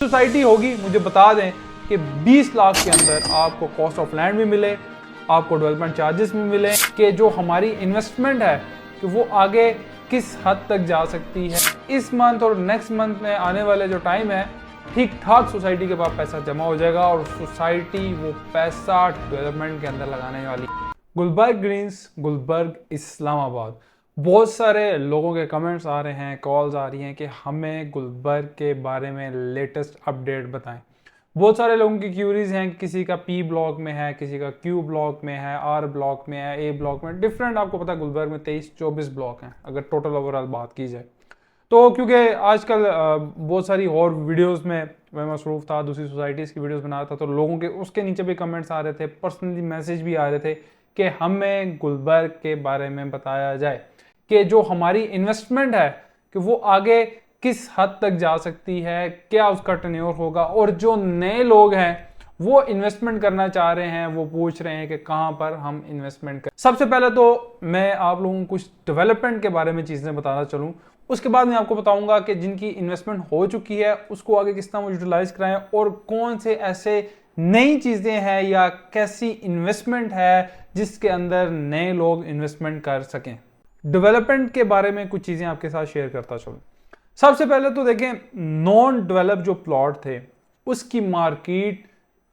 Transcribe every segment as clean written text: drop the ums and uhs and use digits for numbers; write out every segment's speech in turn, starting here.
Society होगी, मुझे बता दें कि 20 लाख के अंदर आपको कॉस्ट ऑफ लैंड भी मिले, आपको डेवलपमेंट चार्जेस भी मिले, कि जो हमारी इन्वेस्टमेंट है कि वो आगे किस हद तक जा सकती है। इस मंथ और नेक्स्ट मंथ में आने वाले जो टाइम है, ठीक ठाक सोसाइटी के पास पैसा जमा हो जाएगा और सोसाइटी वो पैसा डेवलपमेंट के अंदर लगाने वाली। गुलबर्ग ग्रीन्स, गुलबर्ग इस्लामाबाद। बहुत सारे लोगों के कमेंट्स आ रहे हैं, कॉल्स आ रही हैं कि हमें गुलबर्ग के बारे में लेटेस्ट अपडेट बताएं। बहुत सारे लोगों की क्यूरीज हैं, किसी का पी ब्लॉक में है, किसी का क्यू ब्लॉक में है, आर ब्लॉक में है, ए ब्लॉक में, डिफरेंट। आपको पता है गुलबर्ग में 23-24 ब्लॉक हैं अगर टोटल ओवरऑल बात की जाए तो। क्योंकि आजकल बहुत सारी और वीडियोस में मैं मसरूफ़ था, दूसरी सोसाइटीज़ की वीडियोस बना रहा था, तो लोगों के उसके नीचे भी कमेंट्स आ रहे थे, पर्सनली मैसेज भी आ रहे थे कि हमें गुलबर्ग के बारे में बताया जाए कि जो हमारी इन्वेस्टमेंट है कि वो आगे किस हद तक जा सकती है, क्या उसका टेन्योर होगा, और जो नए लोग हैं वो इन्वेस्टमेंट करना चाह रहे हैं, वो पूछ रहे हैं कि कहाँ पर हम इन्वेस्टमेंट करें। सबसे पहले तो मैं आप लोगों को कुछ डेवलपमेंट के बारे में चीज़ें बताना चलूँ, उसके बाद मैं आपको बताऊंगा कि जिनकी इन्वेस्टमेंट हो चुकी है उसको आगे किस तरह यूटिलाइज कराएं और कौन से ऐसे नई चीज़ें हैं या कैसी इन्वेस्टमेंट है जिसके अंदर नए लोग इन्वेस्टमेंट कर सकें। डेवलपमेंट के बारे में कुछ चीज़ें आपके साथ शेयर करता चलूं। सबसे पहले तो देखें, नॉन डेवलप जो प्लॉट थे उसकी मार्केट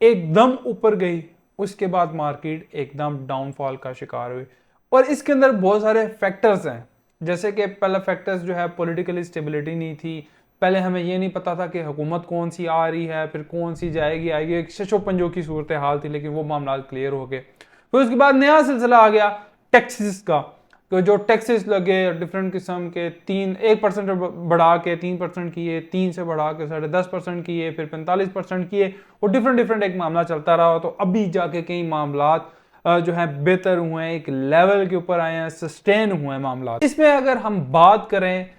एकदम ऊपर गई, उसके बाद मार्केट एकदम डाउनफॉल का शिकार हुई। और इसके अंदर बहुत सारे फैक्टर्स हैं, जैसे कि पहला फैक्टर्स जो है पॉलिटिकल स्टेबिलिटी नहीं थी। पहले हमें ये नहीं पता था कि हुकूमत कौन सी आ रही है, फिर कौन सी जाएगी आएगी, एक शशो पंजो की सूरत हाल थी, लेकिन वो मामला क्लियर हो गए। फिर उसके बाद नया सिलसिला आ गया टैक्सेस का, तो जो टैक्सेस लगे डिफरेंट किस्म के, 1% बढ़ा के 3% किए, 3 से बढ़ा के 10.5% किए, फिर 45% किए, और डिफरेंट एक मामला चलता रहा। तो अभी जाके कई मामला जो है बेहतर हुए हैं, एक लेवल के ऊपर आए हैं, सस्टेन हुए हैं मामला। इसमें अगर हम बात करें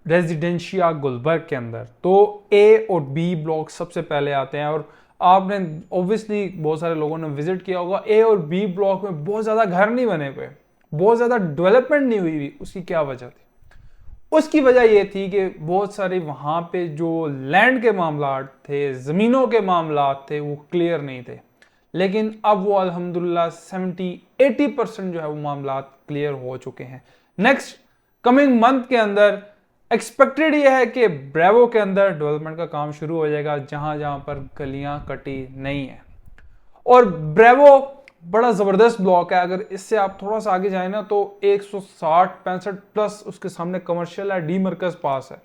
रेजिडेंशिया गुलबर्ग के अंदर, तो ए और बी ब्लॉक सबसे पहले आते हैं। और आपने ऑब्वियसली बहुत सारे लोगों ने विजिट किया होगा, ए और बी ब्लॉक में बहुत ज्यादा घर नहीं बने हुए, बहुत ज्यादा डेवलपमेंट नहीं हुई। उसकी क्या वजह थी? उसकी वजह यह थी कि बहुत सारे वहां पे जो लैंड के मामला थे, जमीनों के मामला थे, वो क्लियर नहीं थे। लेकिन अब वो अल्हम्दुलिल्लाह 70-80% जो है वो मामला क्लियर हो चुके हैं। नेक्स्ट कमिंग मंथ के अंदर एक्सपेक्टेड ये है कि ब्रेवो के अंदर डेवलपमेंट का काम शुरू हो जाएगा, जहां जहां पर गलियां कटी नहीं है। और ब्रेवो बड़ा जबरदस्त ब्लॉक है। अगर इससे आप थोड़ा सा आगे जाए ना तो 160-65 प्लस उसके सामने कमर्शियल है, डी मरकज पास है,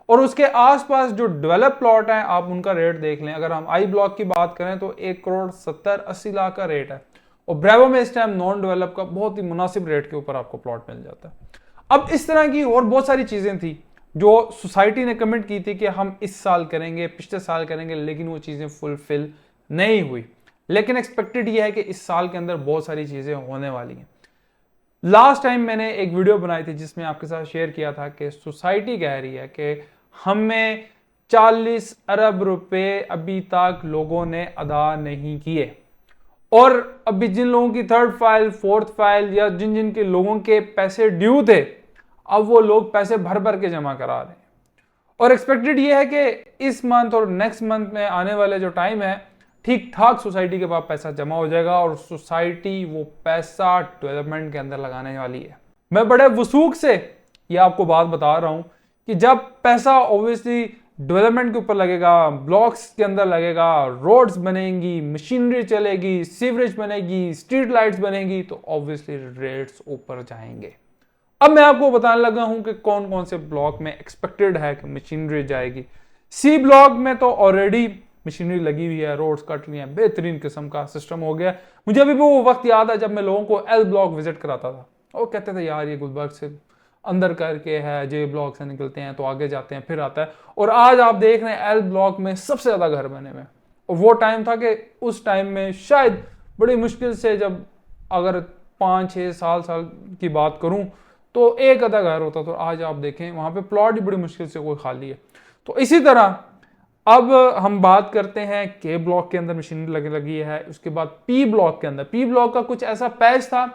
और उसके आसपास जो डेवलप प्लॉट हैं आप उनका रेट देख लें। अगर हम आई ब्लॉक की बात करें तो 1,70,80 लाख का रेट है, और ब्रेवो में इस टाइम नॉन डेवलप का बहुत ही मुनासिब रेट के ऊपर आपको प्लॉट मिल जाता है। अब इस तरह की और बहुत सारी चीजें थी जो सोसाइटी ने कमिट की थी कि हम इस साल करेंगे, पिछले साल करेंगे, लेकिन वो चीजें फुलफिल नहीं हुई। लेकिन एक्सपेक्टेड ये है कि इस साल के अंदर बहुत सारी चीजें होने वाली हैं। लास्ट टाइम मैंने एक वीडियो बनाई थी जिसमें आपके साथ शेयर किया था कि सोसाइटी कह रही है कि हमें 40 अरब रुपए अभी तक लोगों ने अदा नहीं किए, और अभी जिन लोगों की थर्ड फाइल, फोर्थ फाइल, या जिन जिन के लोगों के पैसे ड्यू थे, अब वो लोग पैसे भर भर के जमा करा रहे हैं। और एक्सपेक्टेड ये है कि इस मंथ और नेक्स्ट मंथ में आने वाले जो टाइम है, ठीक ठाक सोसाइटी के पास पैसा जमा हो जाएगा और सोसाइटी वो पैसा डेवलपमेंट के अंदर लगाने वाली है। मैं बड़े वसूख से ये आपको बात बता रहा हूं कि जब पैसा ऑब्वियसली डेवलपमेंट के ऊपर लगेगा, ब्लॉक्स के अंदर लगेगा, रोड्स बनेंगी, मशीनरी चलेगी, सीवरेज बनेगी, स्ट्रीट लाइट्स बनेगी, तो ऑब्वियसली रेट्स ऊपर जाएंगे। अब मैं आपको बताने लगा हूं कि कौन कौन से ब्लॉक में एक्सपेक्टेड है कि मशीनरी जाएगी। सी ब्लॉक में तो ऑलरेडी मशीनरी लगी हुई है, रोड्स कट रही हैं, बेहतरीन किस्म का सिस्टम हो गया। मुझे अभी भी वो वक्त याद है जब मैं लोगों को एल ब्लॉक विजिट कराता था, और कहते थे यार ये गुलबर्ग से अंदर करके है, जे ब्लॉक से निकलते हैं तो आगे जाते हैं, फिर आता है। और आज आप देख रहे हैं एल ब्लॉक में सबसे ज्यादा घर बने हुए। और वो टाइम था कि उस टाइम में शायद बड़ी मुश्किल से, जब अगर 5-6 साल की बात करूं, तो एक आधा घर होता। तो आज आप देखें वहां पे प्लॉट ही बड़ी मुश्किल से कोई खाली है। तो इसी तरह अब हम बात करते हैं के ब्लॉक के अंदर मशीनरी लगी है। उसके बाद पी ब्लॉक के अंदर, पी ब्लॉक का कुछ ऐसा पैच था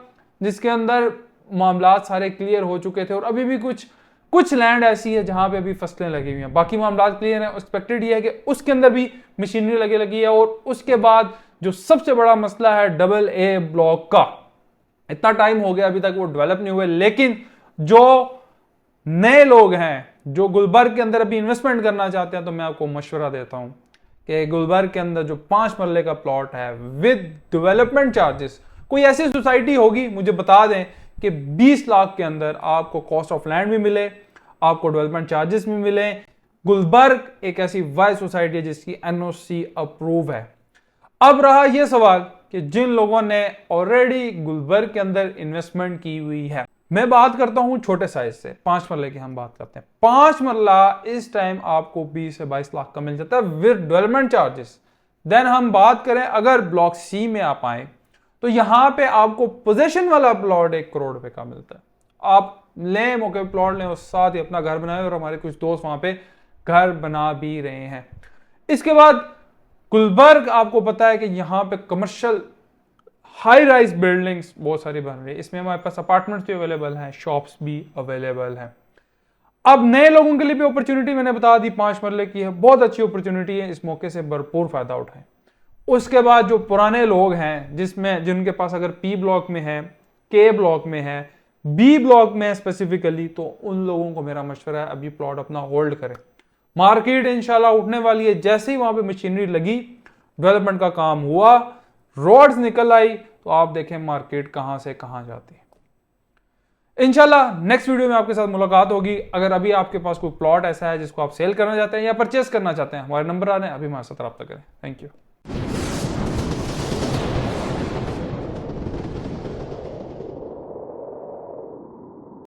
जिसके अंदर मामला सारे क्लियर हो चुके थे, और अभी भी कुछ कुछ लैंड ऐसी है जहां पे अभी फसलें लगी हुई हैं, बाकी मामला क्लियर है। एक्सपेक्टेड ये है कि उसके अंदर भी मशीनरी लगी है। और उसके बाद जो सबसे बड़ा मसला है डबल ए ब्लॉक का, इतना टाइम हो गया अभी तक वो डेवलप नहीं हुए। लेकिन जो नए लोग हैं जो गुलबर्ग के अंदर अभी इन्वेस्टमेंट करना चाहते हैं, तो मैं आपको मशवरा देता हूं कि गुलबर्ग के अंदर जो 5 मरले का प्लॉट है विद डेवलपमेंट चार्जेस, कोई ऐसी सोसाइटी होगी मुझे बता दें कि 20 लाख के अंदर आपको कॉस्ट ऑफ लैंड भी मिले, आपको डेवलपमेंट चार्जेस भी मिले। गुलबर्ग एक ऐसी वाइज सोसाइटी है जिसकी एनओसी अप्रूव है। अब रहा यह सवाल कि जिन लोगों ने ऑलरेडी गुलबर्ग के अंदर इन्वेस्टमेंट की हुई है, मैं बात करता हूं छोटे साइज से, 5 मरले की हम बात करते हैं। 5 मरला इस टाइम आपको 20 से 22 लाख का मिल जाता है विद डेवलपमेंट चार्जेस। देन हम बात करें अगर ब्लॉक सी में आप आए तो यहां पे आपको पोजीशन वाला प्लॉट 1 करोड़ रुपए का मिलता है। आप लें, मौके प्लॉट लें और साथ ही अपना घर बनाए। और हमारे कुछ दोस्त वहां पे घर बना भी रहे हैं। इसके बाद गुलबर्ग आपको पता है कि यहां पे कमर्शियल हाई राइज बिल्डिंग्स बहुत सारी बन रही है। इसमें हमारे पास अपार्टमेंट्स भी अवेलेबल हैं, शॉप्स भी अवेलेबल हैं। अब नए लोगों के लिए भी अपॉर्चुनिटी मैंने बता दी 5 मरले की है, बहुत अच्छी अपॉर्चुनिटी है, इस मौके से भरपूर फायदा उठाएं। उसके बाद जो पुराने लोग हैं जिनके पास अगर पी ब्लॉक में है, के ब्लॉक में है, बी ब्लॉक में है स्पेसिफिकली, तो उन लोगों को मेरा मशवरा है अभी प्लॉट अपना होल्ड करें। मार्केट इंशाल्लाह उठने वाली है। जैसे ही वहां पे मशीनरी लगी, डेवलपमेंट का काम हुआ, रोड्स निकल आई, तो आप देखें मार्केट कहां से कहां जाती है। इंशाल्लाह नेक्स्ट वीडियो में आपके साथ मुलाकात होगी। अगर अभी आपके पास कोई प्लॉट ऐसा है जिसको आप सेल करना चाहते हैं या परचेस करना चाहते हैं, हमारे नंबर आ रहे हैं, अभी हमारे साथ रब्ता करें। Thank you.